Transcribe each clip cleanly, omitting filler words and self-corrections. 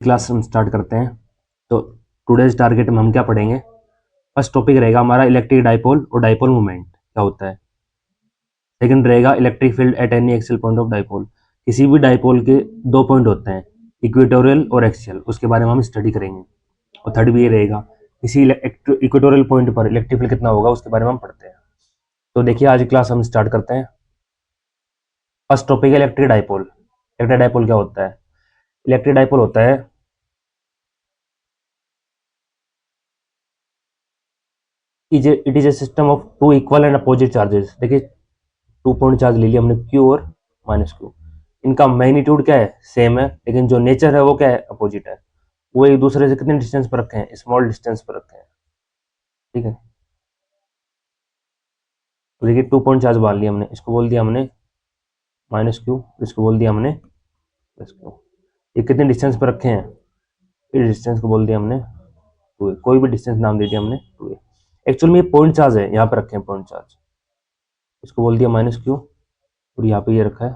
Class हम start करते हैं। तो टुडेज टारगेट में हम क्या पढ़ेंगे। फर्स्ट टॉपिक रहेगा हमारा इलेक्ट्रिक डाइपोल और डाइपोल मोमेंट क्या होता है। सेकंड रहेगा electric field at any axial point of dipole. किसी भी डाइपोल के दो पॉइंट होते हैं, इक्वेटोरियल और एक्सियल, उसके बारे में हम स्टडी करेंगे। और थर्ड भी ये रहेगा, किसी इक्वेटोरियल पॉइंट पर इलेक्ट्रिक फील्ड कितना होगा उसके बारे में हम पढ़ते हैं। तो देखिए आज क्लास हम स्टार्ट करते हैं। फर्स्ट टॉपिक है इलेक्ट्रिक डाइपोल। इलेक्ट्रिक डाइपोल क्या होता है। इलेक्ट्रिक डाइपोल होता है it is a system of two equal and opposite charges. देखिए 2 पॉइंट चार्ज ले लिया हमने, क्यू और माइनस क्यू। इनका मैग्नीट्यूड क्या है, सेम है, लेकिन जो नेचर है वो क्या है, अपोजिट है। वो एक दूसरे से कितने डिस्टेंस पर रखे हैं, स्मॉल डिस्टेंस पर रखे हैं। ठीक है, तो देखिए 2 पॉइंट चार्ज मान लिया हमने, इसको बोल दिया हमने माइनस क्यू, इसको बोल दिया हमने प्लस क्यू। ये कितने डिस्टेंस पर रखे हैं, इस डिस्टेंस को बोल दिया हमने 2a। कोई भी डिस्टेंस नाम दे दिया हमने 2a। एक्चुअल में ये पॉइंट चार्ज है, यहाँ पर रखे हैं पॉइंट चार्ज। इसको बोल दिया माइनस क्यू और यहाँ पे ये रखा है,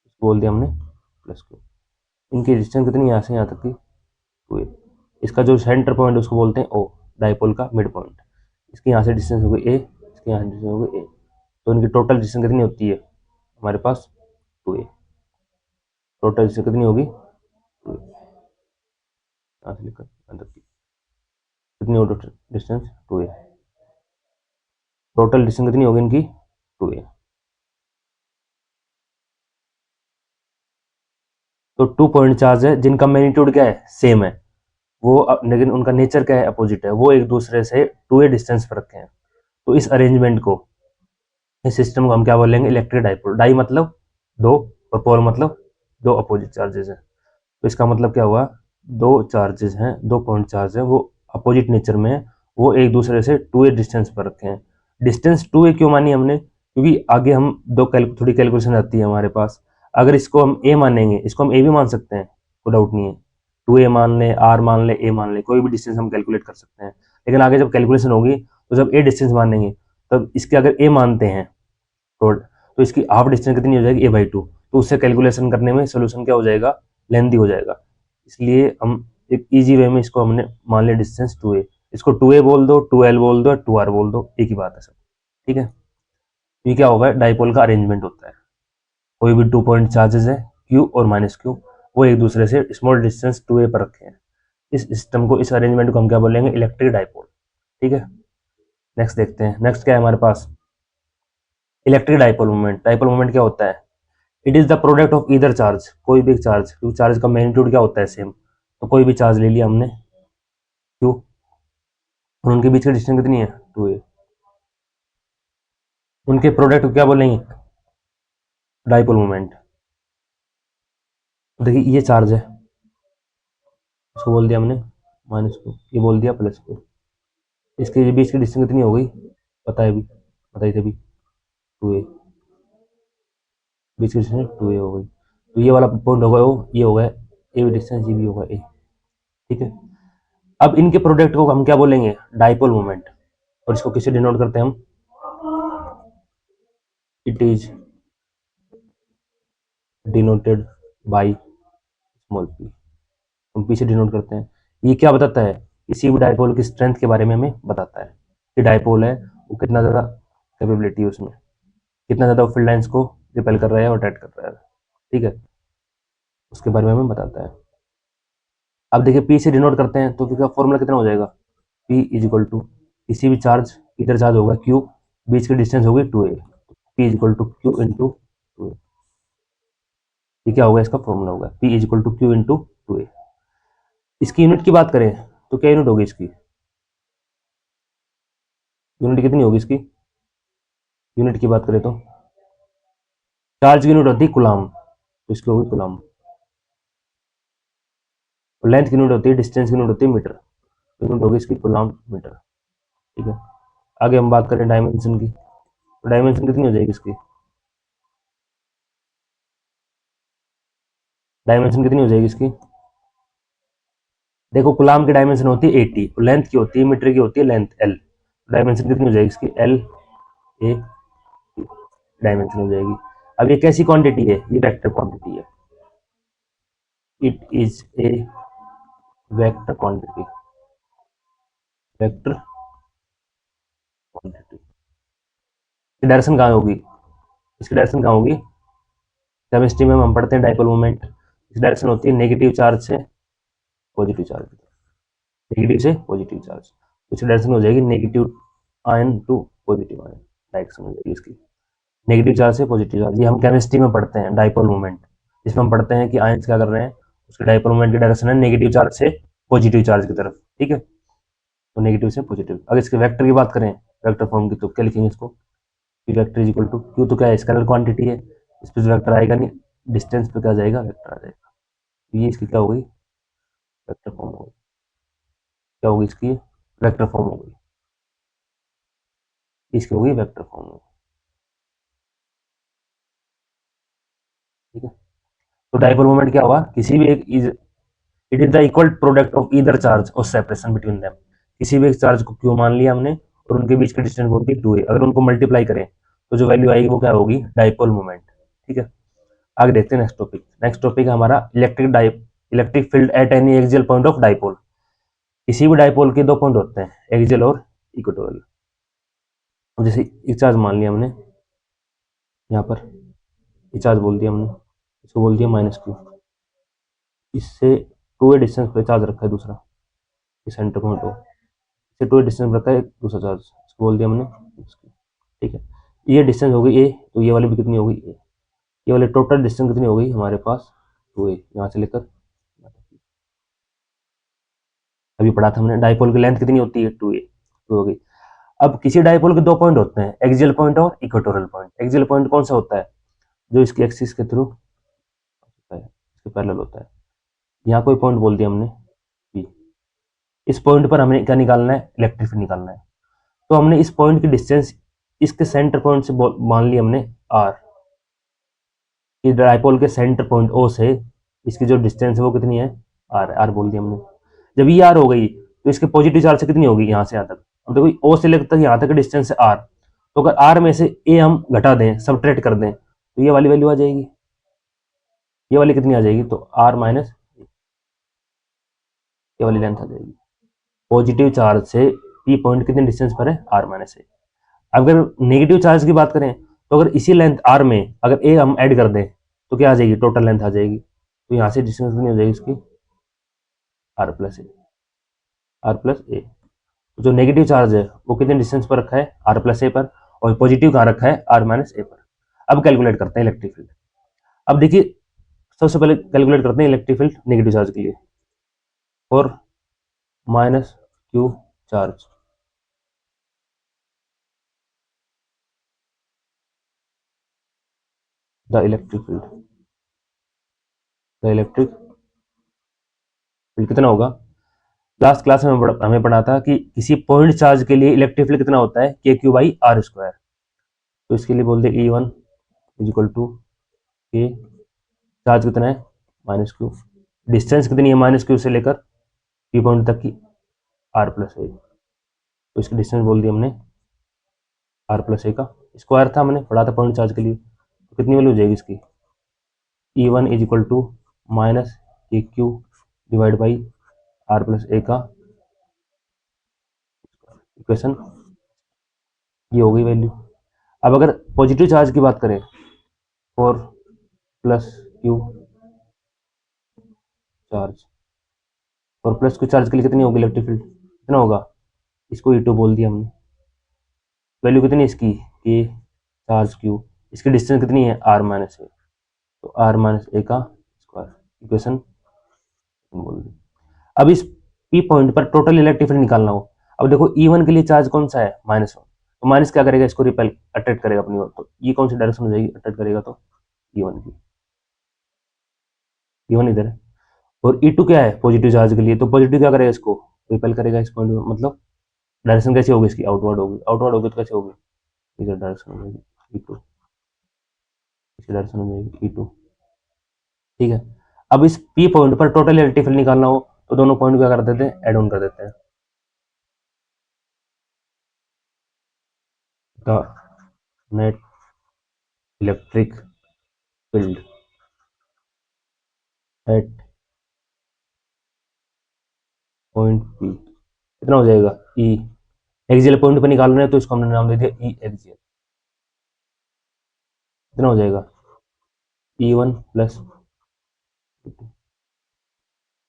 इसको बोल दिया हमने प्लस क्यू। इनकी डिस्टेंस कितनी है, यहाँ से यहाँ तक की 2a। इसका जो सेंटर पॉइंट है उसको बोलते हैं ओ, डाइपोल का मिड पॉइंट। इसकी यहाँ से डिस्टेंस हो गई ए, इसके यहाँ डिस्टेंस हो गई ए। तो इनकी टोटल डिस्टेंस कितनी होती है हमारे पास 2a। टोटल डिस्टेंस कितनी होगी 2a। यहाँ से लेकर यहाँ तक की कितनी होगी डिस्टेंस 2a। टोटल डिस्टेंस कितनी होगी इनकी 2a। तो 2 पॉइंट चार्ज है जिनका मैग्नीट्यूड क्या है, सेम है। वो लेकिन उनका नेचर क्या है, अपोजिट है। वो एक दूसरे से 2a डिस्टेंस पर रखे हैं। तो इस अरेंजमेंट को, इस सिस्टम को हम क्या बोलेंगे, इलेक्ट्रिक डाइपोल। डाई मतलब दो और पोल मतलब दो अपोजिट चार्जेस हैं। तो इसका मतलब क्या हुआ, दो चार्जेस हैं, 2 पॉइंट चार्ज है, वो अपोजिट नेचर में है। वो एक दूसरे से 2a डिस्टेंस पर रखे हैं। डिस्टेंस 2a क्यों मानी हमने, क्योंकि आगे हम थोड़ी कैलकुलेशन आती है हमारे पास। अगर इसको हम a मानेंगे, इसको हम a भी मान सकते हैं, कोई डाउट नहीं है। 2a मान ले, r मान ले, a मान ले, कोई भी डिस्टेंस हम कैलकुलेट कर सकते हैं। लेकिन आगे जब कैलकुलेशन होगी तो जब a डिस्टेंस मानेंगे, तब इसके अगर a मानते हैं तो इसकी हाफ डिस्टेंस कितनी हो जाएगी, a/2। तो उससे कैलकुलेशन करने में सोल्यूशन क्या हो जाएगा, लेंथी हो जाएगा। इसलिए हम एक इजी वे में इसको हमने मान लिया डिस्टेंस 2a। इसको 2a बोल दो, 2l बोल दो, 2r बोल दो, एक ही बात है सब। ठीक है, ये क्या होगा, डाइपोल का अरेंजमेंट होता है। कोई भी 2 पॉइंट चार्जेस है, q और माइनस q, वो एक दूसरे से स्मॉल डिस्टेंस 2a पर रखे हैं। इस सिस्टम को, इस अरेंजमेंट को हम क्या बोलेंगे, इलेक्ट्रिक डाइपोल। ठीक है, नेक्स्ट देखते हैं। नेक्स्ट क्या है हमारे पास, electric dipole moment. Dipole moment क्या होता है, it is the product of either charge. कोई भी चार्ज, क्योंकि चार्ज का मैग्नीट्यूड क्या होता है, सेम। तो कोई भी चार्ज ले लिया हमने q, और उनके बीच की डिस्टेंस कितनी है 2a। उनके प्रोडक्ट को क्या बोलेंगे, डाइपोल मोमेंट। देखिए ये चार्ज है, इसको बोल दिया हमने माइनस को, ये बोल दिया प्लस को। इसके बीच की डिस्टेंस कितनी हो गई, पता है भी, बताई थे भी 2a। बीच की डिस्टेंस 2a हो गई। तो ये वाला पॉइंट होगा वो, ये होगा ए भी डिस्टेंस, ये भी होगा ए। ठीक है, अब इनके प्रोडक्ट को हम क्या बोलेंगे, डाइपोल मोमेंट। और इसको किससे डिनोट करते हैं हम, it is denoted by small p। हम p से डिनोट करते हैं। ये क्या बताता है, किसी भी डाइपोल की स्ट्रेंथ के बारे में हमें बताता है कि डाइपोल है वो कितना ज़्यादा कैपेबिलिटी है उसमें, कितना ज़्यादा फील्ड लाइंस को रिपेल कर रहा है और अट्रैक्ट कर रहा है। ठीक है, उसके बारे में हमें बताता है। अब देखिए p से डिनोट करते हैं तो फिर फॉर्मूला कितना हो जाएगा, p इज इक्वल टू, किसी भी चार्ज, इधर चार्ज होगा q, बीच की डिस्टेंस होगी 2a, p is equal to Q into 2a। ये क्या होगा, इसका फॉर्मूला होगा p is equal to Q into 2a। इसकी यूनिट की बात करें तो क्या यूनिट होगी इसकी, यूनिट कितनी होगी इसकी, यूनिट की बात करें तो चार्ज की यूनिट होती है कुलाम, तो इसकी होगी कुलाम। और लेंथ की यूनिट होती है, डिस्टेंस की यूनिट होती है मीटर, तो यूनिट होगी इसकी कुलाम मीटर। ठीक है, आगे हम बात करें डायमेंशन की, तो डायमेंशन कितनी हो जाएगी इसकी, डायमेंशन कितनी हो जाएगी इसकी। देखो कुलाम की डायमेंशन होती है 80 और लेंथ की होती है, मीटर की होती है लेंथ l। डायमेंशन कितनी हो जाएगी इसकी, l a डायमेंशन हो जाएगी। अब ये कैसी क्वांटिटी है, ये वेक्टर क्वांटिटी है। It is A vector quantity, vector quantity की डायरेक्शन कहाँ होगी, इसकी डायरेक्शन कहाँ होगी, केमिस्ट्री में हम पढ़ते हैं डाइपोल मोमेंट, इसकी डायरेक्शन होती है नेगेटिव चार्ज से पॉजिटिव चार्ज, नेगेटिव से पॉजिटिव चार्ज, तो इसकी डायरेक्शन हो जाएगी negative ion to positive ion, direction हो जाएगी इसकी नेगेटिव चार्ज से पॉजिटिव चार्ज। ये हम केमिस्ट्री में पढ़ते हैं डाइपोल मोमेंट, जिसमें हम पढ़ते हैं कि आयंस क्या कर रहे हैं, उसके डाइपोल मोमेंट की डायरेक्शन है नेगेटिव चार्ज से पॉजिटिव चार्ज की तरफ, ठीक है, तो नेगेटिव से पॉजिटिव। अगर इसके वेक्टर की बात करें, वेक्टर फॉर्म की, तो क्या लिखेंगे इसको, कि vector is equal to Q, तो क्या है स्केलर क्वांटिटी है, इस पर वेक्टर आएगा नहीं, डिस्टेंस पे क्या जाएगा, वेक्टर आ जाएगा, तो ये इसकी क्या हो गई, वेक्टर फॉर्म हो गई, क्या होगी इसकी, वेक्टर फॉर्म हो गई, इसकी होगी वेक्टर फॉर्म हो गई, ठीक है। तो डाइपोल मोमेंट क्या हुआ, किसी भी एक is it is the equal product of either charge और सेपरेशन बिटवीन देम, किसी भी एक चार्ज को क्यू मान लिया हमने और उनके बीच की डिस्टेंस होगी 2a, अगर उनको मल्टीप्लाई करें तो जो वैल्यू आएगी वो क्या होगी, डाइपोल मोमेंट, ठीक है। आगे देखते हैं नेक्स्ट टॉपिक, नेक्स्ट टॉपिक है हमारा electric field at any axial point of dipole. किसी भी डाइपोल के दो पॉइंट होते हैं, एक्सियल और इक्वेटोरियल। जैसे एक चार्ज मान लिया हमने यहाँ पर, ये चार्ज बोल दिया हमने, इसको बोल दिया -q, इससे 2a डिस्टेंस पे चार्ज रखा है दूसरा, ये सेंटर पॉइंट हो, इससे 2a डिस्टेंस रखा है दूसरा चार्ज, इसको बोल दिया हमने, ठीक है। ये डिस्टेंस हो गई a, तो ये वाली भी कितनी होगी a, ये वाली टोटल डिस्टेंस कितनी हो गई हमारे पास 2a, यहाँ से लेकर, अभी पढ़ा था हमने डाइपोल की लेंथ कितनी होती है 2a, तो हो गई। अब किसी डाइपोल के दो पॉइंट होते हैं, एक्सियल पॉइंट और इक्वेटोरियल पॉइंट। एक्सियल पॉइंट कौन सा होता है, जो इसकी एक्सिस के थ्रू होता है, इसके पैरेलल होता है। यहाँ कोई पॉइंट बोल दिया हमने P, इस पॉइंट पर हमें क्या निकालना है, इलेक्ट्रिक फील्ड निकालना है, तो हमने इस पॉइंट की डिस्टेंस इसके सेंटर पॉइंट से मान लिया हमने r, कि डाइपोल के सेंटर पॉइंट O से इसकी जो डिस्टेंस है वो कितनी है, r बोल दिया हमने। जब ये r हो गई तो इसके पॉजिटिव चार्ज से कितनी होगी यहाँ से यहाँ तक, अब देखो O से लेकर तक यहाँ तक डिस्टेंस है r, तो अगर r में से a हम घटा दें, सबट्रैक्ट कर दें, तो ये वाली वैल्यू आ जाएगी, ये वाली कितनी आ जाएगी, तो r माइनस ये वाली लेंथ आ जाएगी। पॉजिटिव चार्ज से पी पॉइंट कितने डिस्टेंस पर है, r माइनस ए। अगर नेगेटिव चार्ज की बात करें, तो अगर इसी लेंथ r में अगर a हम ऐड कर दें तो क्या आ जाएगी, टोटल लेंथ आ जाएगी, तो यहाँ से डिस्टेंस कितनी हो जाएगी इसकी, r plus a, r plus a. जो नेगेटिव चार्ज है वो कितने डिस्टेंस पर रखा है, r प्लस ए पर, और पॉजिटिव कहाँ रखा है, r माइनस ए पर। अब कैलकुलेट करते हैं इलेक्ट्रिक फील्ड। अब देखिए, सबसे पहले कैलकुलेट करते हैं इलेक्ट्रिक फील्ड नेगेटिव चार्ज के लिए, और minus Q charge, the electric field, the electric field कितना होगा। लास्ट क्लास में हमें पढ़ा था कि किसी पॉइंट चार्ज के लिए इलेक्ट्रिक फील्ड कितना होता है, K Q by R square. तो इसके लिए बोल दे E one is equal to k, charge कितना है माइनस क्यू, डिस्टेंस कितनी है माइनस क्यू से लेकर पी पॉइंट तक की, आर प्लस ए, तो इसकी डिस्टेंस बोल दी हमने आर प्लस ए का स्क्वायर था, हमने पढ़ा था पॉइंट चार्ज के लिए, तो कितनी वैल्यू हो जाएगी इसकी, E one is equal to minus के Q divide by r plus ए का इक्वेशन, ये हो गई वैल्यू। अब अगर पॉजिटिव चार्ज की बात करें, 4 + q चार्ज, और प्लस क्यू चार्ज के लिए कितनी होगी इलेक्ट्रिक फील्ड, कितना होगा, इसको ई टू बोल दिया हमने, वैल्यू कितनी है इसकी, के चार्ज क्यू, इसकी डिस्टेंस कितनी है आर माइनस ए, तो आर माइनस ए का स्क्वायर, इक्वेशन बोल दी। अब इस पी पॉइंट पर टोटल इलेक्ट्रिक फील्ड निकालना हो, अब देखो ई वन के लिए चार्ज कौन सा है, -1, तो माइनस क्या करेगा, इसको रिपेल अट्रैक्ट करेगा अपनी ओर, तो ये कौन सी डायरेक्शन हो जाएगी, अट्रैक्ट करेगा तो ई वन की, ई वन इधर है, और ई टू क्या है पॉजिटिव चार्ज के लिए, तो पॉजिटिव क्या करेगा, इसको रिपेल करेगा इस पॉइंट में, मतलब डायरेक्शन कैसी होगी इसकी, आउटवर्ड होगी, आउटवर्ड होगी तो कैसे होगी, इधर डायरेक्शन हो जाएगी ई टू, इसी डायरेक्शन हो जाएगी ई टू, ठीक है। अब इस पी पॉइंट पर टोटल इलेक्ट्रिक फील्ड निकालना हो, तो दोनों पॉइंट क्या कर देते हैं, एड ऑन कर देते हैं, the net electric field eight point P कितना हो जाएगा ई एक्सियल पॉइंट पे निकाल रहे हैं तो इसको हमने नाम दे दिया ई एक्सियल। कितना हो जाएगा E one plus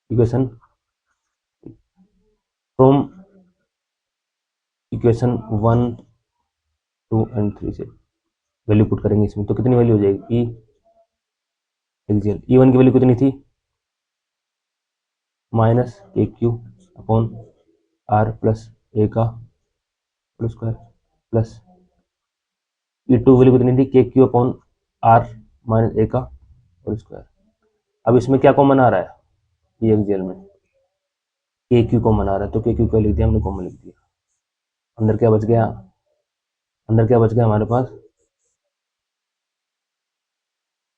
equation from equation 1 2 and 3 से वैल्यू पुट करेंगे इसमें तो कितनी वैल्यू हो जाएगी ई एक्सियल। ई वन की वैल्यू कितनी थी माइनस के क्यू अपॉन आर प्लस ए का whole square plus E two value कितनी थी K Q upon R minus ए का होल स्क्वायर। अब इसमें क्या कॉमन आ रहा है ई एक्सियल में के क्यू कॉमन आ रहा है तो के क्यू क्या लिख दिया हमने कॉमन लिख दिया। अंदर क्या बच गया अंदर क्या बच गया हमारे पास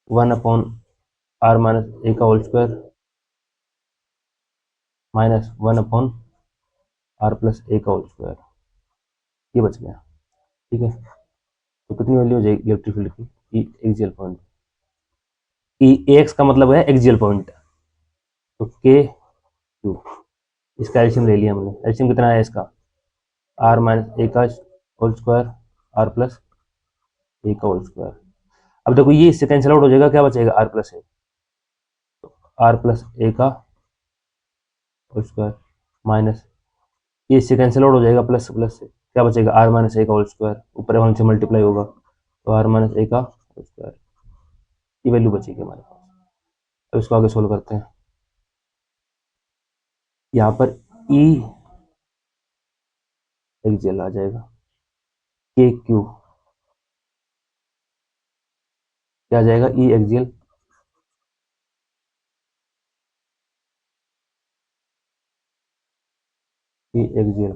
1/r माइनस ए का whole square minus 1/r plus ए का होल स्क्वायर ये बच गया। ठीक है तो कितनी वैल्यू हो जाएगी इलेक्ट्रिक फील्ड की ई एक्सियल पॉइंट ई एक्स का मतलब है एक्सियल पॉइंट तो के क्यू इसका एल्शियम ले लिया हमने। एल्शियम कितना है इसका आर माइनस ए का होल स्क्वायर आर प्लस ए का होल स्क्वायर। अब देखो ये इससे कैंसिल आउट हो जाएगा क्या बचेगा r plus a r plus ए का होल स्क्वायर माइनस ये इससे कैंसिल आउट हो जाएगा प्लस प्लस से क्या बचेगा आर माइनस ए का होल स्क्वायर ऊपर वन से मल्टीप्लाई होगा तो आर माइनस ए का होल स्क्वायर ये वैल्यू बचेगी हमारे पास। अब इसको आगे सोल्व करते हैं। यहाँ पर ई एक्सियल आ जाएगा के क्यू क्या आ जाएगा ई एक्सियल ई एक्सियल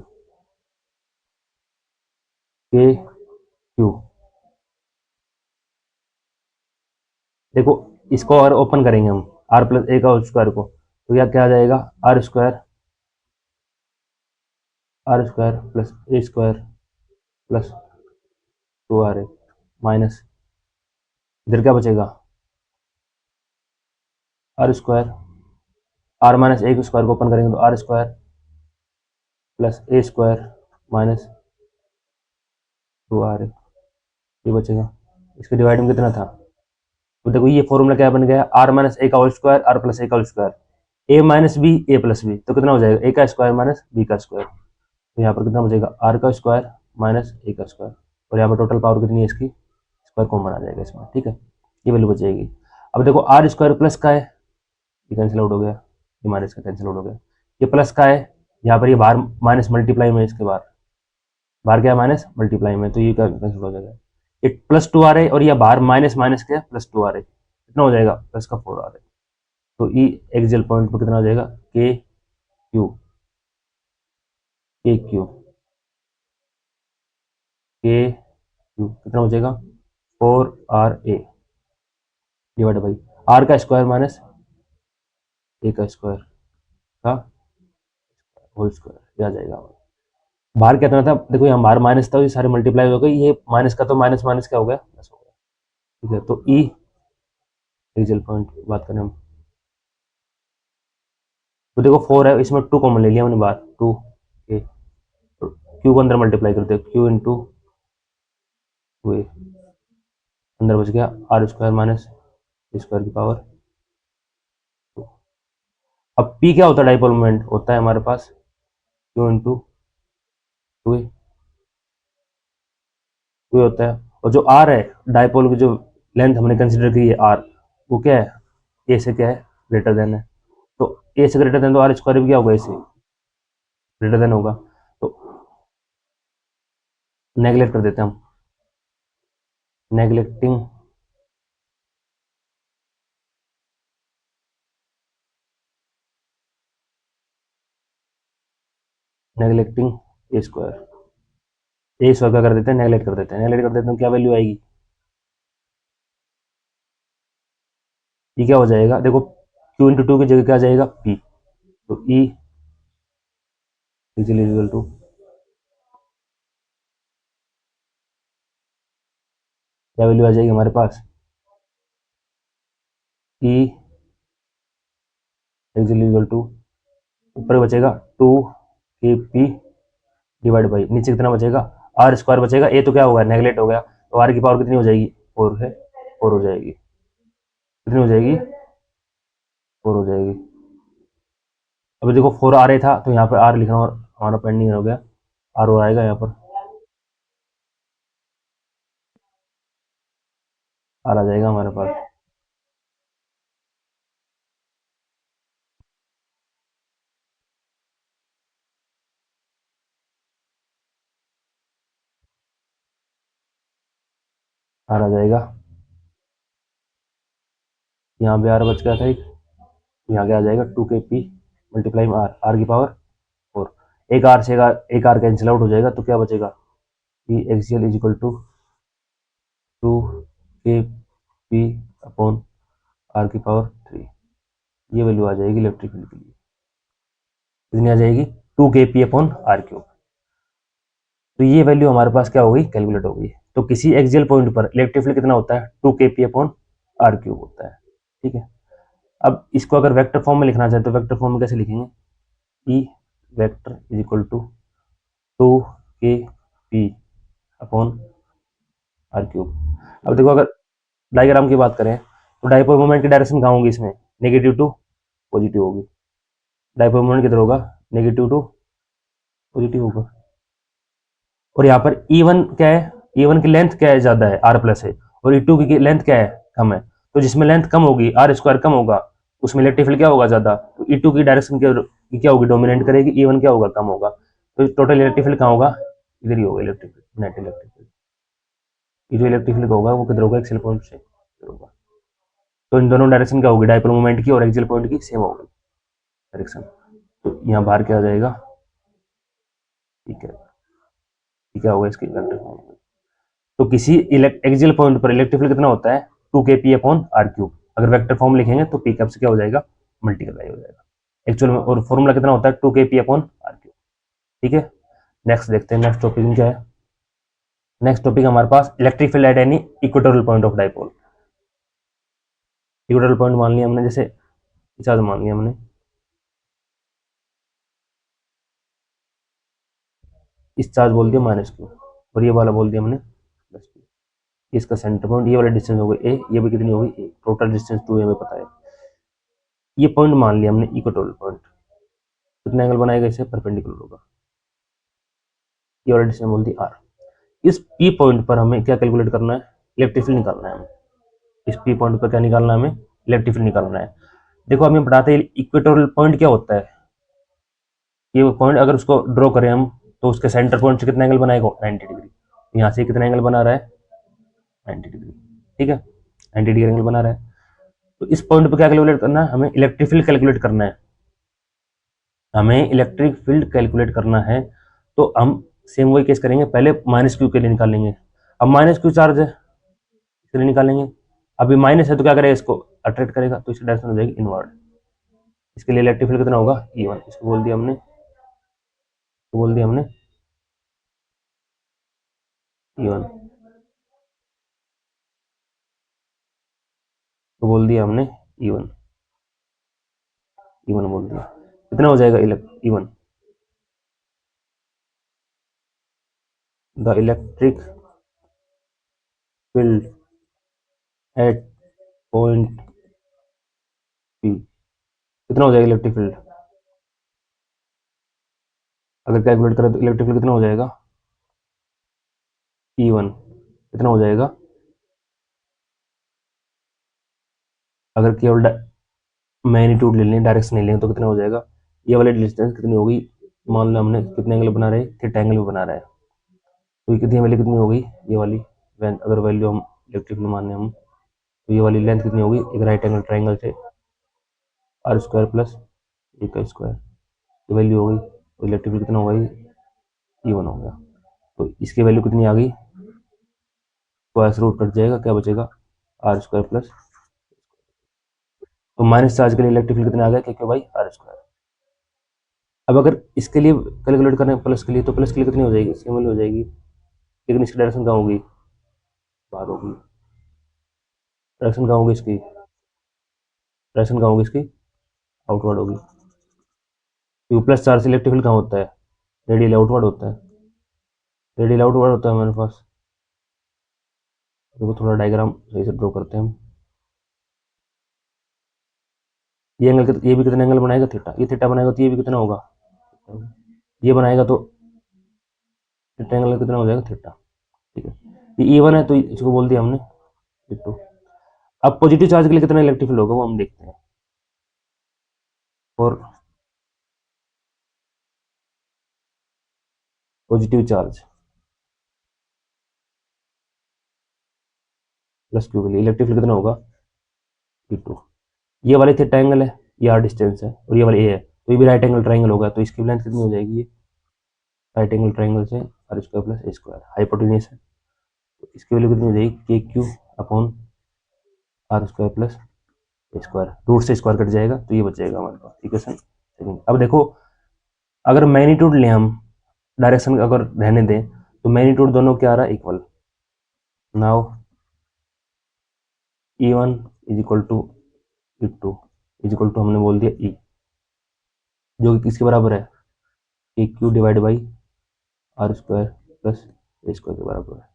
के क्यू देखो इसको और ओपन करेंगे हम आर प्लस ए का होल स्क्वायर को तो यह क्या आ जाएगा आर स्क्वायर प्लस ए स्क्वायर प्लस 2r माइनस इधर क्या बचेगा R square R minus A के स्क्वायर को ओपन करेंगे तो आर स्क्वायर प्लस ए स्क्वायर माइनस 2r ये बचेगा। इसके डिवाइड में कितना था तो देखो ये फॉर्मूला क्या बन गया आर माइनस ए का होल स्क्वायर आर प्लस ए का होल स्क्वायर ए माइनस बी ए प्लस बी तो कितना हो जाएगा ए का स्क्वायर माइनस बी का स्क्वायर तो यहाँ पर कितना बचेगा आर का स्क्वायर माइनस ए का स्क्वायर और यहाँ पर टोटल पावर कितनी है इसकी स्क्वायर कॉमन आ जाएगा इसमें। ठीक है ये वैल्यू बच जाएगी। अब देखो आर स्क्वायर प्लस का है ये कैंसिल आउट हो गया ये माइनस का कैंसिल आउट हो गया ये प्लस का है यहाँ पर ये बाहर माइनस मल्टीप्लाई में इसके बाहर क्या है माइनस मल्टीप्लाई में तो ये कैंसिल हो जाएगा ये प्लस 2 आ रहा है और ये बाहर माइनस माइनस क्या प्लस 2 आ रहा है कितना हो जाएगा प्लस का 4 आ रहा है तो ई एक्सियल पॉइंट पर कितना हो जाएगा के क्यू कितना हो जाएगा 4r डिवाइड बाई आर का स्क्वायर माइनस ए का स्क्वायर का होल स्क्वायर ये आ जाएगा। बाहर क्या था देखो यहाँ बाहर माइनस था ये सारे मल्टीप्लाई हो गए ये माइनस का तो माइनस माइनस क्या हो गया प्लस हो गया। ठीक है तो ई एक्सियल पॉइंट बात करें हम तो देखो 4 है इसमें 2 कॉमन ले लिया हमने बाहर 2 ए क्यू को अंदर मल्टीप्लाई करते हैं क्यू इंटू 2 ए अंदर बच गया R square minus A square की पावर 2। अब पी क्या होता है डाइपोल मोमेंट होता है हमारे पास क्यू इंटू 2 ये होता है और जो आर है डाइपोल की जो लेंथ हमने कंसिडर की है आर वो क्या है ए से क्या है ग्रेटर देन है तो ए से ग्रेटर देन तो आर स्क्वायर भी क्या होगा ए से ग्रेटर देन होगा तो नेगलेक्ट कर देते हैं हम नेगलेक्टिंग नेगलेक्टिंग ए स्क्वायर क्या कर देते हैं नेगलेक्ट कर देते हैं नेगलेक्ट कर देते हैं तो क्या वैल्यू आएगी ये क्या हो जाएगा देखो क्यू इंटू 2 की जगह क्या आ जाएगा पी तो ई इक्वल टू क्या वैल्यू आ जाएगी हमारे पास ई इक्वल टू ऊपर बचेगा 2kp डिवाइड बाई, नीचे कितना बचेगा, आर स्क्वायर बचेगा। ए तो क्या होगा, नेगलेक्ट हो गया, तो आर की पावर कितनी हो जाएगी, 4 है, 4 हो जाएगी, कितनी हो जाएगी, 4 हो जाएगी। अभी देखो 4 आ रहा था, तो यहाँ पे आर लिखना और हमारा पेंडिंग हो गया, आर और आएगा यहाँ पर, आर आ जाएगा हमारे पास, आर आ जाएगा। यहाँ पे आर बच गया था एक, यहाँ क्या आ जाएगा, 2kp मल्टीप्लाई में आर, आर की पावर 4। एक आर कैंसिल आउट हो जाएगा, तो क्या बचेगा, P axial is equal to 2kp upon R की पावर 3। ये वैल्यू आ जाएगी इलेक्ट्रिक फील्ड के लिए, कितनी आ जाएगी, 2kp अपॉन आर क्यूब। तो ये वैल्यू हमारे पास क्या हो गई, कैलकुलेट हो गई। तो किसी एक्सियल पॉइंट पर इलेक्ट्रिक फील्ड कितना होता है, 2kp अपॉन आर क्यूब होता है। ठीक है, अब इसको अगर वेक्टर फॉर्म में लिखना चाहे तो वेक्टर फॉर्म में कैसे लिखेंगे, E vector is equal to 2kp upon are cube. अब देखो, अगर डायग्राम की बात करें तो डाइपोल मोमेंट की डायरेक्शन कहाँ होगी, इसमें नेगेटिव टू पॉजिटिव होगी। डाइपोल मोमेंट किधर होगा, नेगेटिव टू पॉजिटिव होगा। और यहाँ पर E1 क्या है, E1 की लेंथ क्या है, ज्यादा है, आर प्लस है, और E2 की लेंथ क्या है, कम है। तो जिसमें लेंथ कम होगी, आर स्क्वायर कम होगा, उसमें इलेक्ट्रिक फील्ड क्या होगा, ज्यादा। तो E2 की डायरेक्शन क्या होगी, डोमिनेट करेगी, E1 क्या होगा, कम होगा। तो टोटल इलेक्ट्रिक फील्ड कहाँ होगा, इधर ही होगा electric field, net electric field. ये जो इलेक्ट्रिक फील्ड होगा वो किधर होगा, एक्सियल पॉइंट से होगा। तो इन दोनों डायरेक्शन क्या होगी, डाइपोल मोमेंट की और एक्सियल पॉइंट की सेम होगी डायरेक्शन। तो यहाँ बाहर क्या आ जाएगा, ठीक है, क्या होगा इसकी वेक्टर फॉर्म। तो किसी एक्सियल पॉइंट पर इलेक्ट्रिक फील्ड कितना होता है, 2kp अपॉन आर क्यूब। अगर वेक्टर फॉर्म लिखेंगे तो पी कैप से क्या हो जाएगा, मल्टीप्लाई हो जाएगा एक्चुअल में, और फॉर्मूला कितना होता है, 2kp अपॉन आर क्यूब। ठीक है, नेक्स्ट देखते हैं, नेक्स्ट टॉपिक क्या है। नेक्स्ट टॉपिक हमारे पास electric field at any equatorial point of dipole. Equatorial point मान लिया हमने, जैसे चार्ज मान लिया हमने, इस चार्ज बोल दिया माइनस क्यू, और ये वाला बोल दिया हमने प्लस क्यू। इसका सेंटर पॉइंट, ये वाला डिस्टेंस हो गई ए, ये भी कितनी होगी ए, टोटल डिस्टेंस 2 हमें पता है। ये पॉइंट मान लिया हमने इक्वेटोरियल पॉइंट, कितना एंगल बनाएगा, इसे परपेंडिकुलर होगा, ये वाला डिस्टेंस बोल दी आर। इस पी पॉइंट पर हमें क्या कैलकुलेट करना है, इलेक्ट्रिक फील्ड निकालना है हमें। इस पी पॉइंट पर क्या निकालना है हमें, इलेक्ट्रिक फील्ड निकालना है। देखो हमें बताते हैं इक्वेटोरियल पॉइंट क्या होता है। ये पॉइंट अगर उसको ड्रॉ करें हम, तो उसके सेंटर पॉइंट से कितना एंगल बनाएगा, 90 डिग्री। यहाँ से कितना एंगल बना रहा है, 90 डिग्री। ठीक है, 90 डिग्री एंगल बना रहा है। तो इस पॉइंट पर क्या कैलकुलेट करना है, हमें इलेक्ट्रिक फील्ड कैलकुलेट करना है। हमें इलेक्ट्रिक फील्ड कैलकुलेट करना है, तो हम सेम वही केस करेंगे, पहले माइनस क्यू के लिए निकालेंगे। अब माइनस क्यू चार्ज है, इसके लिए निकालेंगे। अभी माइनस है तो क्या करेगा, इसको अट्रैक्ट करेगा, तो इसकी डायरेक्शन हो जाएगी इनवर्ड। इसके लिए इलेक्ट्रिक फील्ड कितना होगा, E1। इसको बोल दिया हमने, E1 तो बोल दिया हमने E1, E1 बोल दिया, कितना हो जाएगा E1, the electric field eight point P, कितना हो जाएगा इलेक्ट्रिक फील्ड, अगर कैलकुलेट करें तो इलेक्ट्रिक फील्ड कितना हो जाएगा, E1 कितना हो जाएगा, अगर केवल मैग्नीट्यूड ले लें, डायरेक्शन नहीं लेंगे, तो कितना हो जाएगा, ये वाली डिस्टेंस कितनी होगी, मान लो हमने कितने एंगल बना रहे, थीटा एंगल बना रहा है, तो ये कितनी वैल्यू कितनी हो गई, ये वाली अगर वैल्यू हम इलेक्ट्रिक फील्ड माने हम, तो ये वाली लेंथ कितनी होगी, एक राइट एंगल ट्राइंगल से आर स्क्वायर प्लस ए का स्क्वायर, ये वैल्यू हो गई, तो इलेक्ट्रिक फील्ड कितना होगा, E1 हो गया। तो इसकी वैल्यू कितनी आ गई, स्क्वायर से रूट कट जाएगा, क्या बचेगा, आर स्क्वायर प्लस, तो माइनस चार्ज के लिए इलेक्ट्रिक फील्ड कितना आ गया, क्योंकि भाई आर स्क्वायर। अब अगर इसके लिए कैलकुलेट करें प्लस के लिए, तो प्लस के लिए कितनी हो जाएगी, सेम वैल्यू हो जाएगी, लेकिन इसकी डायरेक्शन कहाँ होगी, बाहर होगी। डायरेक्शन कहाँ होगी इसकी, डायरेक्शन कहाँ होगी इसकी, आउटवर्ड होगी। क्यू प्लस चार्ज से इलेक्ट्रिक फील्ड कहाँ होता है, रेडियल आउटवर्ड होता है, रेडियल आउटवर्ड होता है हमारे पास। देखो थोड़ा डायग्राम सही से ड्रॉ करते हैं हम। ये एंगल, ये भी कितना एंगल बनाएगा, थीटा, ये थीटा बनाएगा तो ये भी कितना होगा, ये बनाएगा तो थीटा एंगल कितना हो जाएगा, थीटा। ठीक है, ये E1 है तो इसको बोल दिया हमने E2। अब पॉजिटिव चार्ज के लिए कितना इलेक्ट्रिक फील्ड होगा वो हम देखते हैं। और पॉजिटिव चार्ज प्लस क्यू के लिए इलेक्ट्रिक फील्ड कितना होगा, E2। ये वाले थीटा एंगल है, ये आर डिस्टेंस है, और ये वाले ए है, तो ये भी राइट एंगल ट्राइंगल होगा, तो इसकी लेंथ कितनी हो जाएगी, ये राइट एंगल ट्राइंगल से आर स्क्वायर प्लस ए स्क्वायर हाइपोटेन्यूस है, तो इसकी वैल्यू कितनी हो जाएगी, K Q upon are square plus A square, root से स्क्वायर कट जाएगा तो ये बच जाएगा हमारे पास इक्वेशन सेकंड। अब देखो अगर मैग्नीट्यूड लें हम, डायरेक्शन अगर रहने दें, तो मैग्नीट्यूड दोनों क्या आ रहा है, equal. Now E1 is equal to E2 is equal to हमने बोल दिया E, जो कि किसके बराबर है, K Q divide by R square plus A square के बराबर है।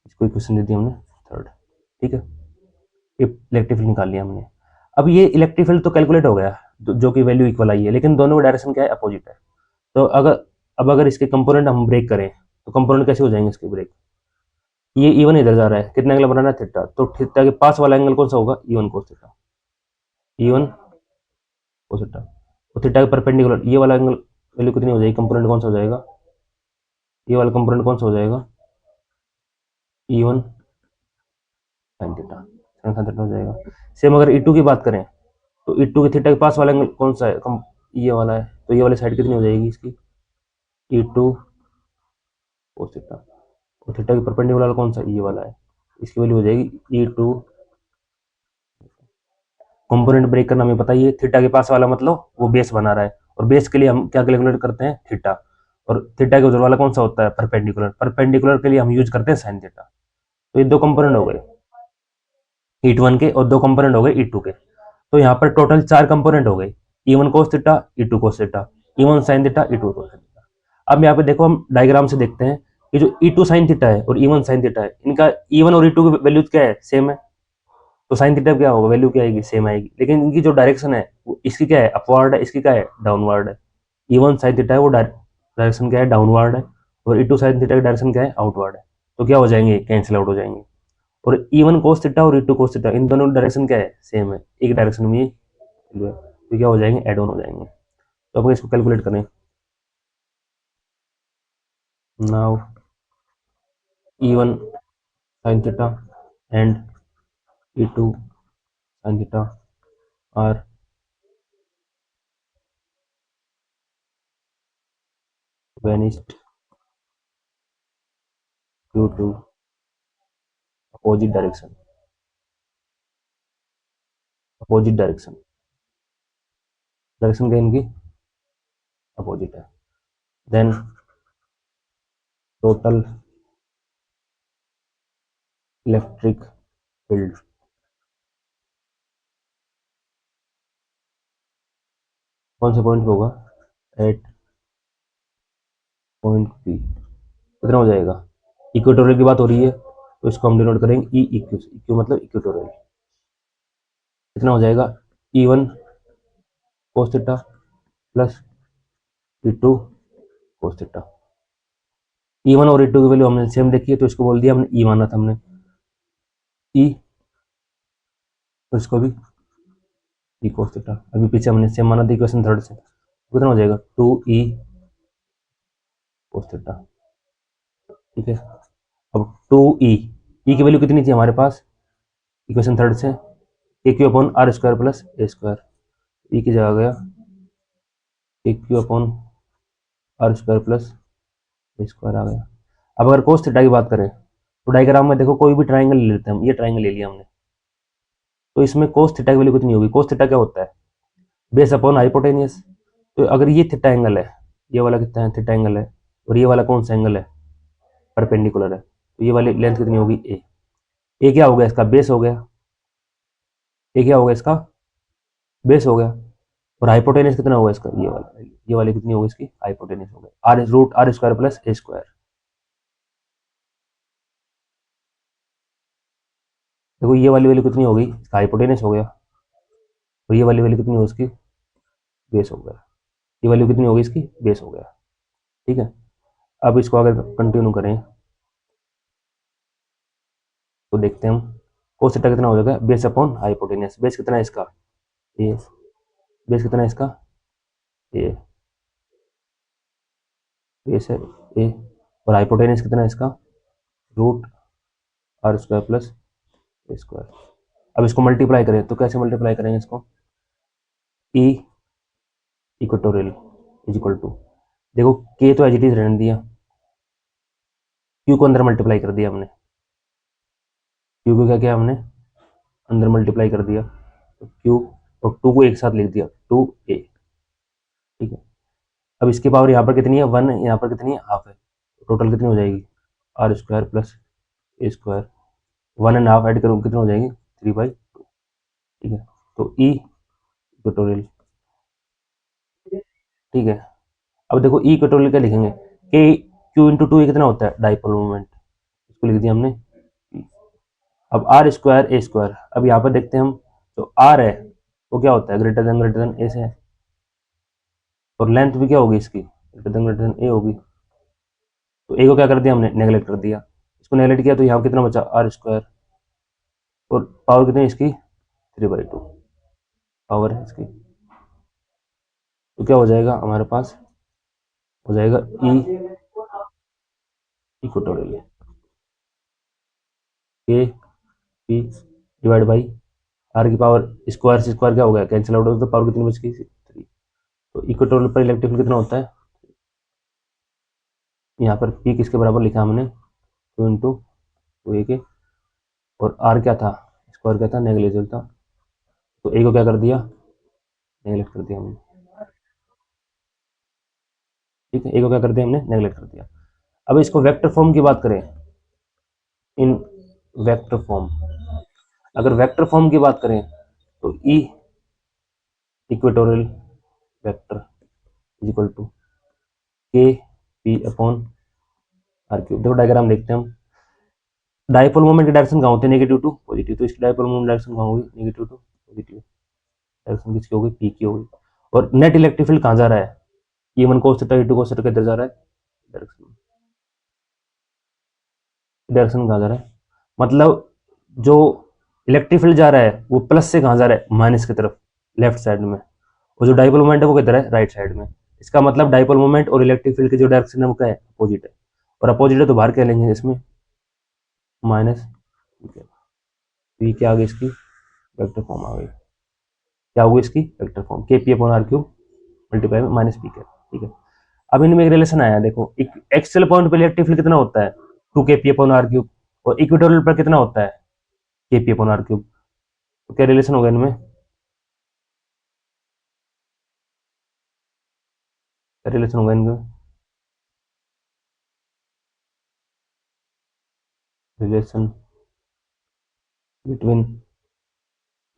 इसको इक्वेशन दे दी हमने थर्ड। ठीक है, इलेक्ट्रिक फील्ड निकाल लिया हमने। अब ये इलेक्ट्रिक फील्ड तो कैलकुलेट हो गया, जो कि वैल्यू इक्वल आई है, लेकिन दोनों का डायरेक्शन क्या है, अपोजिट है। तो अगर इसके कंपोनेंट हम ब्रेक करें तो कंपोनेंट कैसे हो जाएंगे इसके ब्रेक, ये E1 इधर जा रहा है, कितना एंगल बनाना है, थीटा, तो थीटा के पास वाला एंगल कौन सा होगा, E1 cos theta, E1 cos theta, और थीटा के परपेंडिकुलर ये वाला एंगल वैल्यू कितनी हो जाएगी, कंपोनेंट कौन सा हो जाएगा, ये वाला कंपोनेंट कौन सा हो जाएगा, E1 sin theta, sin theta हो जाएगा। सेम अगर E2 की बात करें तो E2 के थीटा के पास वाला एंगल कौन सा है, ये वाला है, तो ये वाली साइड कितनी हो जाएगी इसकी, E2 cos थीटा, और थीटा के परपेंडिकुलर कौन सा, ये वाला है, इसकी वैल्यू हो जाएगी E2। कंपोनेंट ब्रेक करना हमें पता ही है, थीटा के पास वाला मतलब वो बेस बना रहा है, और बेस के लिए हम क्या कैलकुलेट करते हैं, थीटा, और थीटा के उधर वाला कौन सा होता है, परपेंडिकुलर, परपेंडिकुलर के लिए हम यूज करते हैं साइन थीटा। तो ये दो कंपोनेंट हो गए E1 के, और दो कंपोनेंट हो गए E2 के, तो यहाँ पर टोटल चार कंपोनेंट हो गए, E1 cos theta, E2 cos theta, E1 sin theta, E2 cos theta. अब यहाँ पे देखो हम डायग्राम से देखते हैं कि जो E2 sin थीटा है और E1 sin थीटा है, इनका E1 और E2 की वैल्यू क्या है, सेम है, तो साइन थीटा क्या होगा, वैल्यू क्या आएगी, सेम आएगी, लेकिन इनकी जो डायरेक्शन है वो इसकी क्या है, अपवर्ड है, इसकी क्या है, डाउनवर्ड है। E1 sin थीटा है वो डायरेक्शन क्या है, डाउनवर्ड है, और E2 sin थीटा की डायरेक्शन क्या है, आउटवर्ड है, तो क्या हो जाएंगे, कैंसिल आउट हो जाएंगे। और E1 cos थीटा और E2 cos थीटा इन दोनों डायरेक्शन क्या है, सेम है, एक डायरेक्शन में ये value है, तो क्या हो जाएंगे, एड ऑन हो जाएंगे। तो अपन इसको कैलकुलेट करें। Now E1 sin theta and E2 sin theta are vanished due to opposite direction, opposite direction, direction क्या इनकी अपोजिट है। देन टोटल इलेक्ट्रिक फील्ड कौन से पॉइंट पे होगा, एट पॉइंट पी, कितना हो जाएगा, इक्वेटोरियल की बात हो रही है तो इसको हम डिनोट करेंगे ई इक्यू, इक्यू मतलब इक्वेटोरियल, कितना हो जाएगा, E1 cos theta plus E2 cos theta. E1 और E2 की वैल्यू हमने सेम देखी है तो इसको बोल दिया हमने E माना था हमने, E, तो इसको भी E cos थीटा, अभी पीछे हमने सेम माना था इक्वेशन थर्ड से, कितना हो जाएगा 2E cos थीटा। ठीक है, अब 2E, E की वैल्यू कितनी थी हमारे पास इक्वेशन थर्ड से, a q upon are square plus A square, E की जगह गया a q upon are square plus A square आ गया। अब अगर कोस थीटा की बात करें तो डायग्राम में देखो कोई भी ट्राइंगल ले लेते हैं हम, ये ट्राइंगल ले लिया हमने, तो इसमें कोस थीटा की वैल्यू कितनी होगी, कोस थीटा क्या होता है, बेस अपॉन हाइपोटेनियस, तो अगर ये थीटा एंगल है, ये वाला कितना है, थीटा एंगल है, और ये वाला कौन सा एंगल है, परपेंडिकुलर है, तो ये वाली लेंथ कितनी होगी, ए क्या हो गया इसका, बेस हो गया, ए क्या हो गया इसका, बेस हो गया, और हाइपोटेनस कितना होगा इसका, ये वाली कितनी होगी इसकी, हाइपोटेनस हो गया R root R square plus ए स्क्वायर। देखो ये वाली वैल्यू कितनी होगी, इसका हाइपोटेनस हो गया, और ये वाली वैल्यू कितनी होगी इसकी, बेस हो गया, ये वैल्यू कितनी होगी इसकी, बेस हो गया। ठीक है, अब इसको अगर कंटिन्यू करें तो देखते हैं हम कोस थीटा कितना हो जाएगा, बेस अपॉन हाइपोटेनस। बेस कितना है इसका, ए, बेस कितना है इसका, ए, बेस है ए, और हाइपोटेनस कितना है इसका, रूट आर स्क्वायर प्लस ए स्क्वायर। अब इसको मल्टीप्लाई करें तो कैसे मल्टीप्लाई करेंगे इसको, E equatorial is equal to, देखो के तो एज इट इज रहने दिया, क्यू को अंदर मल्टीप्लाई कर दिया हमने, क्यू को क्या किया हमने, अंदर मल्टीप्लाई कर दिया, तो क्यू और टू को एक साथ लिख दिया, टू ए। ठीक है, अब इसकी पावर यहाँ पर कितनी है, वन, यहाँ पर कितनी है, हाफ है, टोटल कितनी हो जाएगी, R square plus A square, one and half add करूँ कितना हो जाएगी, 3/2। ठीक है, तो ई इक्वेटोरियल। ठीक है, अब देखो ई इक्वेटोरियल क्या लिखेंगे, के क्यू इंटू टू कितना होता है, डाइपोल मोमेंट, इसको लिख दिया हमने। अब आर स्क्वायर ए स्क्वायर, अब यहाँ पर देखते हैं हम, तो आर है वो क्या होता है, ग्रेटर देन ए से है, और लेंथ भी क्या होगी इसकी, ग्रेटर देन ए होगी, तो ए को क्या कर दिया हमने, नेगलेक्ट कर दिया, इसको नेगलेक्ट किया तो यहाँ कितना बचा, आर स्क्वायर, और पावर कितनी है इसकी, 3/2 पावर है इसकी, तो क्या हो जाएगा हमारे पास, हो जाएगा ई इक्वेटोरियल, के पी डिवाइड बाई आर की पावर स्क्वायर से स्क्वायर क्या हो गया, कैंसिल आउट हो, तो पावर कितनी बच गई, 3। तो इक्वेटोरियल पर इलेक्ट्रिक फील्ड कितना होता है, यहाँ पर पी किसके बराबर लिखा हमने, 2 × 2 और आर क्या था, स्क्वायर क्या था, नेग्लिजिबल था, तो ए को क्या कर दिया, नेगलेक्ट कर दिया हमने। ठीक है, ए को क्या कर दिया हमने, नेगलेक्ट कर दिया। अब इसको वेक्टर फॉर्म की बात करें, इन वेक्टर फॉर्म, अगर वेक्टर फॉर्म की बात करें तो E equatorial vector is equal to k P upon are cube. देखो डायग्राम देखते हैं हम, डाइपोल मोमेंट की डायरेक्शन कहाँ होती है, नेगेटिव टू पॉजिटिव, तो इसकी डाइपोल मोमेंट डायरेक्शन कहाँ होगी, नेगेटिव टू पॉजिटिव, डायरेक्शन किसकी होगी, पी की होगी। और नेट इलेक्ट्रिक फील्ड कहाँ जा रहा है, E1 cos theta E2 cos theta किधर जा रहा है, डायरेक्शन कहाँ जा रहा है, मतलब जो इलेक्ट्रिक फील्ड जा रहा है वो प्लस से कहाँ जा रहा है, माइनस की तरफ, लेफ्ट साइड में, और जो डाइपोल मोमेंट है वो किधर है, राइट साइड में। इसका मतलब डाइपोल मोमेंट और इलेक्ट्रिक फील्ड की जो डायरेक्शन है वो क्या है, अपोजिट है, और अपोजिट है तो बाहर क्या लेंगे इसमें, माइनस, पी क्या आ गई इसकी, वेक्टर फॉर्म आ गई, क्या होगी इसकी, vector form, K P upon are cube multiply में माइनस पी के। ठीक है, अब इनमें एक रिलेशन आया, देखो एक्सेल पॉइंट पे इलेक्ट्रिक फील्ड कितना होता है, 2 kp अपॉन आर क्यूब, और इक्वेटोरियल पर कितना होता है, kp अपॉन आर क्यूब, तो क्या रिलेशन होगा इनमें, क्या रिलेशन होगा इनमें, relation between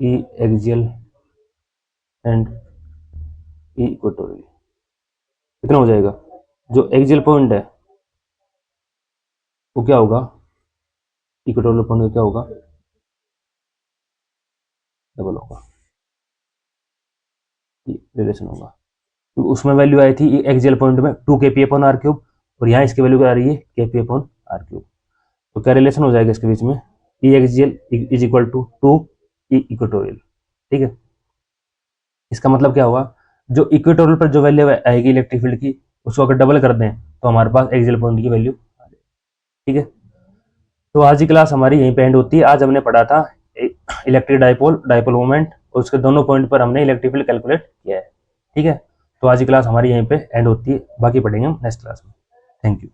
E axial and E equatorial कितना हो जाएगा, जो एक्सियल पॉइंट है वो क्या होगा, इक्वेटोरियल पॉइंट क्या होगा, डबल होगा, रिलेशन होगा, तो उसमें वैल्यू आई थी एक्सियल पॉइंट में 2 kp अपॉन आर क्यूब, और यहाँ इसकी वैल्यू क्या आ रही है, kp अपॉन आर क्यूब, तो क्या रिलेशन हो जाएगा इसके बीच में, E axial is equal to 2 equatorial. ठीक है, इसका मतलब क्या होगा, जो इक्वेटोरियल पर जो वैल्यू आएगी इलेक्ट्रिक फील्ड की, उसको अगर डबल कर दें तो हमारे पास एक्सियल पॉइंट की वैल्यू आ जाएगी। ठीक है, तो आज की क्लास हमारी यहीं पे एंड होती है। आज हमने पढ़ा था इलेक्ट्रिक डाइपोल, डाइपोल मोमेंट, और उसके दोनों पॉइंट पर हमने इलेक्ट्रिक फील्ड कैलकुलेट किया है। ठीक है, तो आज की क्लास हमारी यहीं पे एंड होती है, बाकी पढ़ेंगे हम नेक्स्ट क्लास में। Thank you.